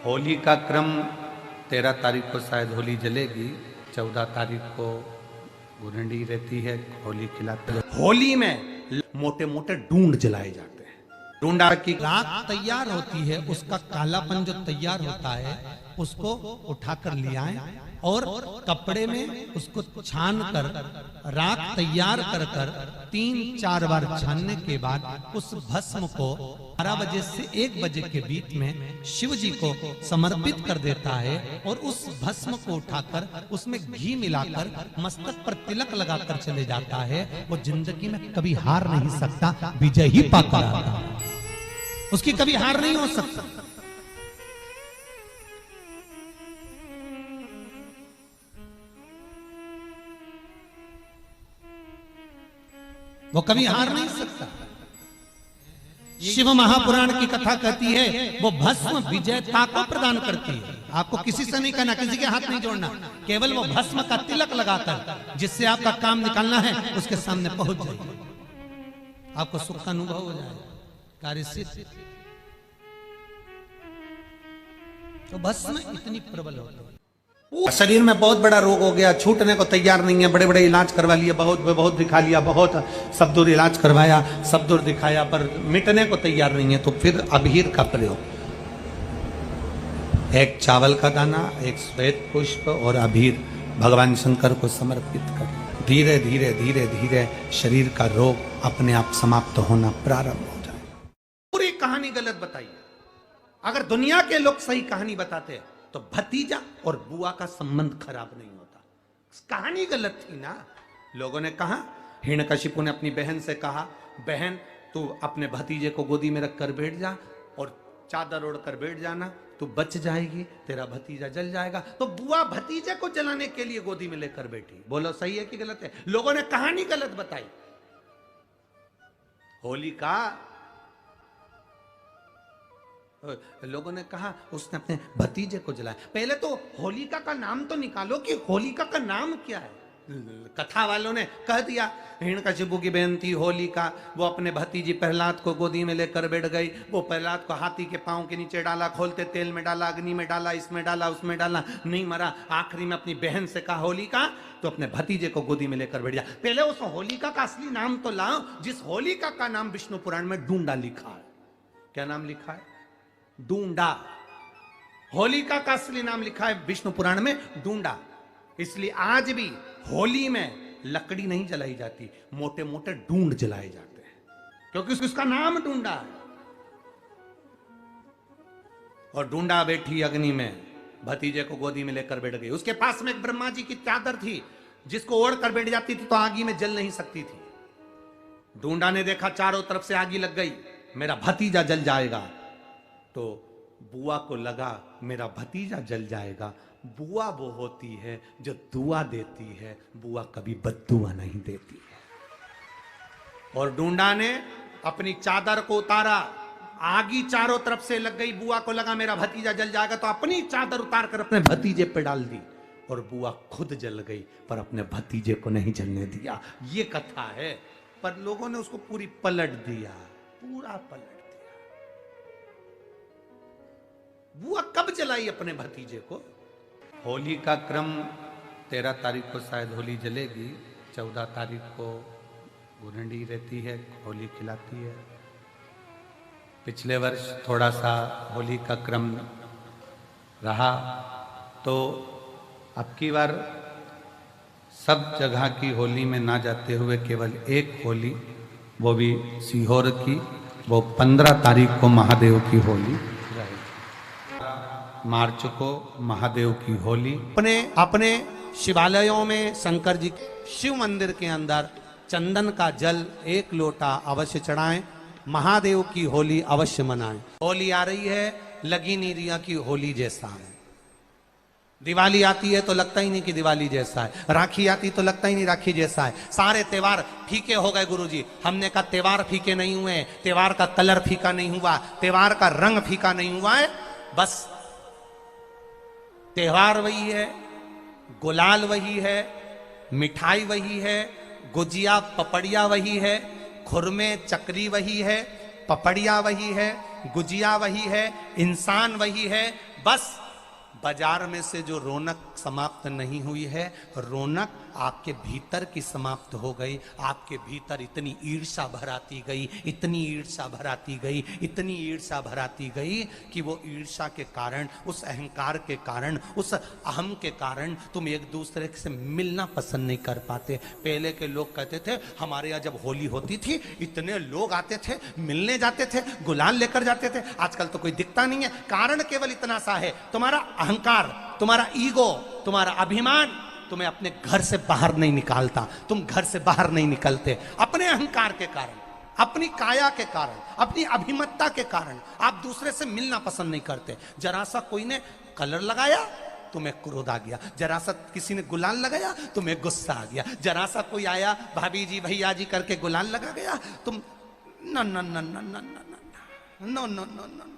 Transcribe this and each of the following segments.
होली का क्रम 13 तारीख को शायद होली जलेगी, 14 तारीख को गुरंडी रहती है, होली खिलाते हैं। होली में मोटे मोटे ढूंढ जलाए जाते हैं। ढूंढा की राख तैयार होती है, उसका कालापन जो तैयार होता है उसको उठाकर ले आए और कपड़े में उसको छान कर राख तैयार कर 3-4 बार छानने के बाद उस भस्म को 12 बजे से 1 बजे के बीच में शिव जी को समर्पित कर देता है और उस भस्म को उठाकर उसमें घी मिलाकर मस्तक पर तिलक लगाकर चले जाता है। वो जिंदगी में कभी हार नहीं सकता, विजय ही पाकर आता है, उसकी कभी हार नहीं हो सकता। वो कभी हार नहीं सकता। शिव महापुराण की कथा कहती है वो भस्म विजयता को प्रदान करती है। आपको किसी से नहीं कहना, किसी के हाथ नहीं जोड़ना, केवल वो भस्म का तिलक लगाकर जिससे आपका काम निकालना है उसके सामने पहुंच जाइए, आपको सुख का अनुभव हो जाएगा, कार्य सिद्ध। तो भस्म इतनी प्रबल होती है। शरीर में बहुत बड़ा रोग हो गया, छूटने को तैयार नहीं है, बड़े बड़े इलाज करवा लिए, बहुत दिखा लिया, बहुत सब दूर इलाज करवाया, सब दूर दिखाया, पर मिटने को तैयार नहीं है। तो फिर अबीर का प्रयोग, एक चावल का दाना, एक श्वेत पुष्प और अबीर भगवान शंकर को समर्पित कर धीरे धीरे धीरे धीरे शरीर का रोग अपने आप समाप्त होना प्रारंभ हो जाए। पूरी कहानी गलत बताई। अगर दुनिया के लोग सही कहानी बताते हैं तो भतीजा और बुआ का संबंध खराब नहीं होता। कहानी गलत थी ना। लोगों ने कहा, हिरण्यकशिपु ने अपनी बहन से कहा, बहन तू अपने भतीजे को गोदी में रखकर बैठ जा और चादर ओढ़कर बैठ जाना, तू बच जाएगी, तेरा भतीजा जल जाएगा। तो बुआ भतीजे को जलाने के लिए गोदी में लेकर बैठी। बोलो सही है कि गलत है? लोगों ने कहानी गलत बताई। होली का लोगों ने कहा उसने अपने भतीजे को जलाया। पहले तो होलिका का नाम तो निकालो कि होलिका का नाम क्या है। कथा वालों ने कह दिया हिरण्यकशिपु की बहन थी होलिका, वो अपने भतीजी प्रहलाद को गोदी में लेकर बैठ गई। वो प्रहलाद को हाथी के पांव के नीचे डाला, खोलते तेल में डाला, अग्नि में डाला, इसमें डाला, उसमें डाला, नहीं मरा। आखिरी में अपनी बहन से कहा होलिका तो अपने भतीजे को गोदी में लेकर बैठ जा। पहले उस होलिका का असली नाम तो लाओ, जिस होलिका का नाम विष्णु पुराण में ढूंढा लिखा है। क्या नाम लिखा है? ढूंढा। होलिका का असली नाम लिखा है विष्णु पुराण में ढूंढा। इसलिए आज भी होली में लकड़ी नहीं जलाई जाती, मोटे मोटे ढूंढ जलाए जाते हैं, क्योंकि उसका नाम ढूंढा है। और ढूंढा बैठी अग्नि में, भतीजे को गोदी में लेकर बैठ गई। उसके पास में एक ब्रह्मा जी की चादर थी, जिसको ओढ़ कर बैठ जाती थी तो आगी में जल नहीं सकती थी। ढूंढा ने देखा चारों तरफ से आगी लग गई, मेरा भतीजा जल जाएगा। तो बुआ को लगा मेरा भतीजा जल जाएगा। बुआ वो होती है जो दुआ देती है, बुआ कभी बद्दुआ नहीं देती है। और ढूंढा ने अपनी चादर को उतारा, आगी चारों तरफ से लग गई। बुआ को लगा मेरा भतीजा जल जाएगा, तो अपनी चादर उतार कर अपने भतीजे पे डाल दी और बुआ खुद जल गई, पर अपने भतीजे को नहीं जलने दिया। ये कथा है, पर लोगों ने उसको पूरी पलट दिया, पूरा पलट दिया। बुआ कब जलाई अपने भतीजे को? होली का क्रम 13 तारीख को शायद होली जलेगी, 14 तारीख को गुरंडी रहती है, होली खिलाती है। पिछले वर्ष थोड़ा सा होली का क्रम रहा, तो अब की बार सब जगह की होली में ना जाते हुए केवल एक होली, वो भी सीहोर की, वो 15 तारीख को महादेव की होली, मार्च को महादेव की होली। अपने शिवालयों में शंकर जी शिव मंदिर के अंदर चंदन का जल 1 लोटा अवश्य चढ़ाएं। महादेव की होली अवश्य मनाएं। होली आ रही है, लगी नहीं रिया की होली जैसा है। दिवाली आती है तो लगता ही नहीं कि दिवाली जैसा है। राखी आती तो लगता ही नहीं राखी जैसा है। सारे त्योहार फीके हो गए गुरुजी। हमने कहा त्योहार फीके नहीं हुए, त्योहार का कलर फीका नहीं हुआ, त्योहार का रंग फीका नहीं हुआ है। बस त्योहार वही है, गुलाल वही है, मिठाई वही है, गुजिया पपड़िया वही है, खुरमे चकरी वही है, पपड़िया वही है, गुजिया वही है, इंसान वही है, बस बाजार में से जो रौनक समाप्त नहीं हुई है, रौनक आपके भीतर की समाप्त हो गई। आपके भीतर इतनी ईर्ष्या भराती गई, इतनी ईर्ष्या भराती गई, इतनी ईर्ष्या भराती गई कि वो ईर्ष्या के कारण, उस अहंकार के कारण, उस अहम के कारण तुम एक दूसरे से मिलना पसंद नहीं कर पाते। पहले के लोग कहते थे हमारे यहाँ जब होली होती थी इतने लोग आते थे, मिलने जाते थे, गुलाल लेकर जाते थे। आजकल तो कोई दिखता नहीं है। कारण केवल इतना सा है, तुम्हारा अहंकार, तुम्हारा ईगो, तुम्हारा अभिमान तुम्हें अपने घर से बाहर नहीं निकालता। तुम घर से बाहर नहीं निकलते अपने अहंकार के कारण, अपनी काया के कारण, अपनी अभिमतता के कारण आप दूसरे से मिलना पसंद नहीं करते। जरा सा कोई ने कलर लगाया तुम्हें क्रोध आ गया, जरा सा किसी ने गुलाल लगाया तुम्हें गुस्सा आ गया, जरा सा कोई आया भाभी जी भैया जी करके गुलाल लगा गया, तुम न न न न न न न न न न,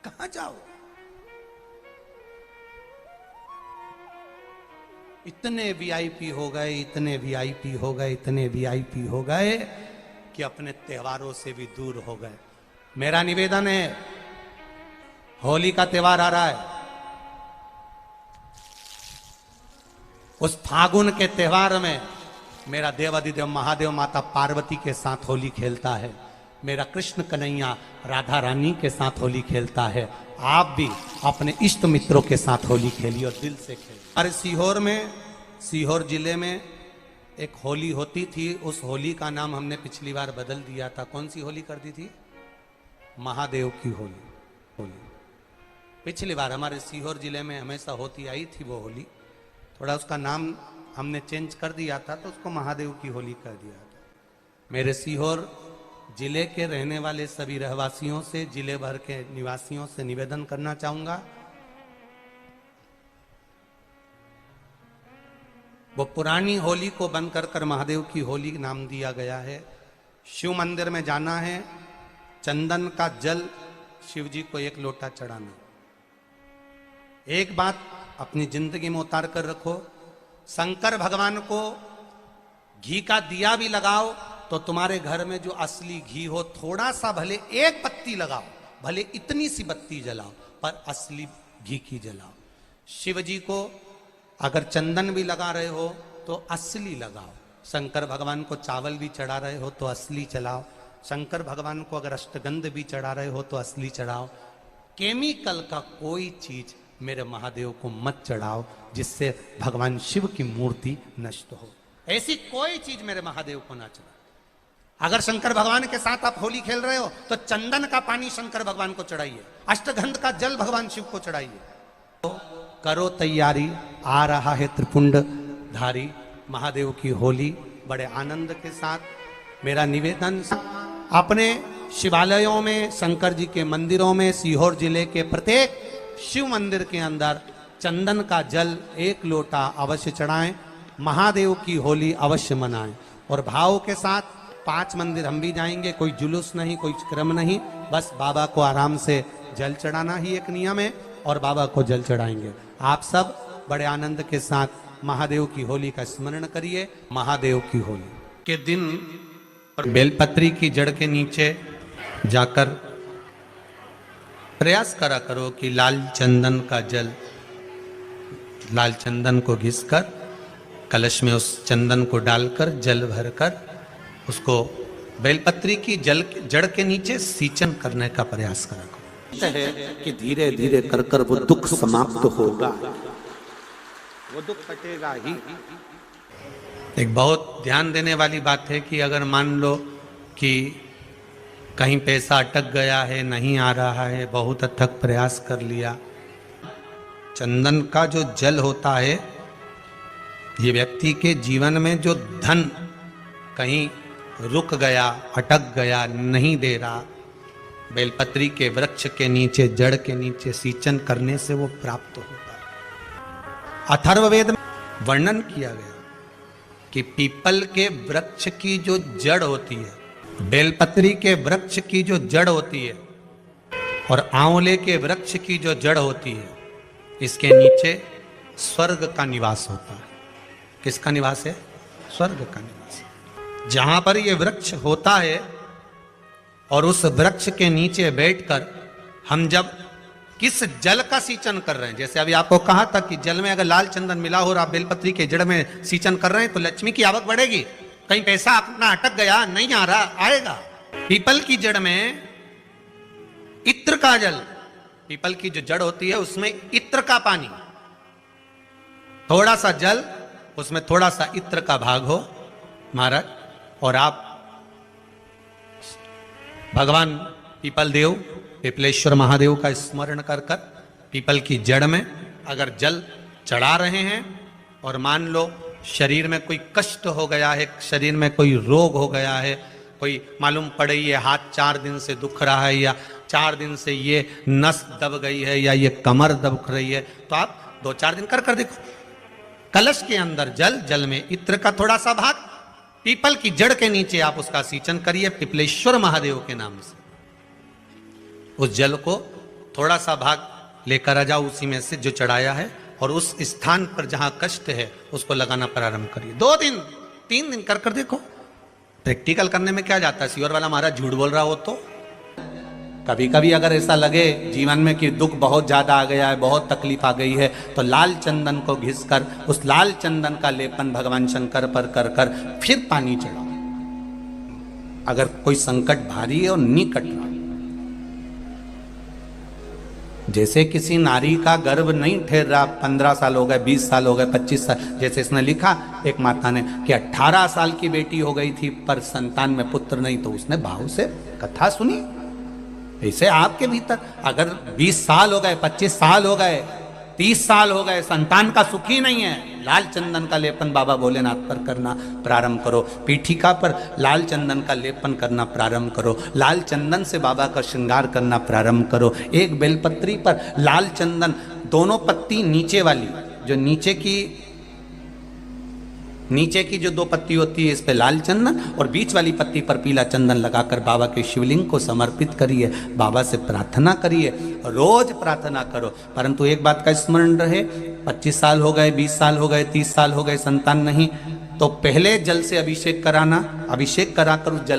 कहां जाओ? इतने वीआईपी हो गए, इतने वीआईपी हो गए, इतने वीआईपी हो गए कि अपने त्योहारों से भी दूर हो गए। मेरा निवेदन है, होली का त्योहार आ रहा है, उस फागुन के त्योहार में मेरा देवाधिदेव महादेव माता पार्वती के साथ होली खेलता है, मेरा कृष्ण कन्हैया राधा रानी के साथ होली खेलता है। आप भी अपने इष्ट मित्रों के साथ होली खेलिए और दिल से खेलिए। अरे सीहोर जिले में एक होली होती थी, उस होली का नाम हमने पिछली बार बदल दिया था। कौन सी होली कर दी थी? महादेव की होली। पिछली बार हमारे सीहोर जिले में हमेशा होती आई थी वो होली, थोड़ा उसका नाम हमने चेंज कर दिया था तो उसको महादेव की होली कर दिया था। मेरे सीहोर जिले के रहने वाले सभी रहवासियों से, जिले भर के निवासियों से निवेदन करना चाहूंगा, वो पुरानी होली को बंद कर महादेव की होली नाम दिया गया है। शिव मंदिर में जाना है, चंदन का जल शिव जी को 1 लोटा चढ़ाना। एक बात अपनी जिंदगी में उतार कर रखो, शंकर भगवान को घी का दिया भी लगाओ तो तुम्हारे घर में जो असली घी हो, थोड़ा सा भले 1 पत्ती लगाओ, भले इतनी सी बत्ती जलाओ, पर असली घी की जलाओ। शिव जी को अगर चंदन भी लगा रहे हो तो असली लगाओ। शंकर भगवान को चावल भी चढ़ा रहे हो तो असली चढ़ाओ। शंकर भगवान को अगर अष्टगंध भी चढ़ा रहे हो तो असली चढ़ाओ। केमिकल का कोई चीज मेरे महादेव को मत चढ़ाओ जिससे भगवान शिव की मूर्ति नष्ट हो। ऐसी कोई चीज मेरे महादेव को ना चढ़ाओ। अगर शंकर भगवान के साथ आप होली खेल रहे हो तो चंदन का पानी शंकर भगवान को चढ़ाइए, अष्टगंध का जल भगवान शिव को चढ़ाइए। तो करो तैयारी, आ रहा है त्रिपुंड धारी महादेव की होली। बड़े आनंद के साथ मेरा निवेदन, अपने शिवालयों में, शंकर जी के मंदिरों में, सीहोर जिले के प्रत्येक शिव मंदिर के अंदर चंदन का जल 1 लोटा अवश्य चढ़ाएं, महादेव की होली अवश्य मनाएं। और भाव के साथ 5 मंदिर हम भी जाएंगे, कोई जुलूस नहीं, कोई क्रम नहीं, बस बाबा को आराम से जल चढ़ाना ही एक नियम है और बाबा को जल चढ़ाएंगे। आप सब बड़े आनंद के साथ महादेव की होली का स्मरण करिए। महादेव की होली के दिन बेलपत्री की जड़ के नीचे जाकर प्रयास करा करो कि लाल चंदन का जल, लाल चंदन को घिसकर कलश में उस चंदन को डालकर जल भरकर उसको बेलपत्री की जड़ के नीचे सींचन करने का प्रयास करा करो। है कि धीरे धीरे कर कर वो दुख समाप्त होगा, वो दुख कटेगा ही। एक बहुत ध्यान देने वाली बात है कि अगर मान लो कि कहीं पैसा अटक गया है, नहीं आ रहा है, बहुत अथक प्रयास कर लिया, चंदन का जो जल होता है ये व्यक्ति के जीवन में जो धन कहीं रुक गया, अटक गया, नहीं दे रहा, बेलपत्री के वृक्ष के नीचे, जड़ के नीचे सींचन करने से वो प्राप्त होता है। अथर्ववेद में वर्णन किया गया कि पीपल के वृक्ष की जो जड़ होती है, बेलपत्री के वृक्ष की जो जड़ होती है और आंवले के वृक्ष की जो जड़ होती है, इसके नीचे स्वर्ग का निवास होता है। किसका निवास है? स्वर्ग का निवास। जहां पर ये वृक्ष होता है और उस वृक्ष के नीचे बैठकर हम जब किस जल का सिंचन कर रहे हैं। जैसे अभी आपको कहा था कि जल में अगर लाल चंदन मिला हो और आप बेलपत्री के जड़ में सिंचन कर रहे हैं तो लक्ष्मी की आवक बढ़ेगी। कहीं पैसा अपना अटक गया, नहीं आ रहा, आएगा। पीपल की जड़ में इत्र का जल, पीपल की जो जड़ होती है उसमें इत्र का पानी, थोड़ा सा जल उसमें थोड़ा सा इत्र का भाग हो महाराज, और आप भगवान पीपल देव पिपलेश्वर महादेव का स्मरण कर कर पीपल की जड़ में अगर जल चढ़ा रहे हैं, और मान लो शरीर में कोई कष्ट हो गया है, शरीर में कोई रोग हो गया है, कोई मालूम पड़े ये हाथ 4 दिन से दुख रहा है, या 4 दिन से ये नस दब गई है, या ये कमर दब रही है, तो आप 2-4 दिन कर कर देखो। कलश के अंदर जल, जल में इत्र का थोड़ा सा भाग, पीपल की जड़ के नीचे आप उसका सिंचन करिए पिपलेश्वर महादेव के नाम से। उस जल को थोड़ा सा भाग लेकर आ जाओ उसी में से जो चढ़ाया है, और उस स्थान पर जहां कष्ट है उसको लगाना प्रारंभ करिए। 2 दिन 3 दिन कर कर देखो। प्रैक्टिकल करने में क्या जाता है, सियोर वाला महाराज झूठ बोल रहा हो तो। कभी कभी अगर ऐसा लगे जीवन में कि दुख बहुत ज्यादा आ गया है, बहुत तकलीफ आ गई है, तो लाल चंदन को घिसकर उस लाल चंदन का लेपन भगवान शंकर पर कर कर फिर पानी चढ़ाओ। अगर कोई संकट भारी है और निकट रहा, जैसे किसी नारी का गर्भ नहीं ठहर रहा, 15 साल हो गए, 20 साल हो गए, 25 साल, जैसे इसने लिखा एक माता ने कि 18 साल की बेटी हो गई थी पर संतान में पुत्र नहीं, तो उसने भाव से कथा सुनी। ऐसे आपके भीतर अगर 20 साल हो गए, 25 साल हो गए, 30 साल हो गए, संतान का सुख ही नहीं है, लाल चंदन का लेपन बाबा भोलेनाथ पर करना प्रारंभ करो। पीठिका पर लाल चंदन का लेपन करना प्रारंभ करो। लाल चंदन से बाबा का श्रृंगार करना प्रारंभ करो। एक बेलपत्री पर लाल चंदन, दोनों पत्ती नीचे वाली, जो नीचे की जो 2 पत्ती होती है इस पे लाल चंदन, और बीच वाली पत्ती पर पीला चंदन लगाकर बाबा के शिवलिंग को समर्पित करिए। बाबा से प्रार्थना करिए, रोज प्रार्थना करो। परंतु एक बात का स्मरण रहे, 25 साल हो गए, 20 साल हो गए, 30 साल हो गए, संतान नहीं, तो पहले जल से अभिषेक कराना, अभिषेक कराकर उस जल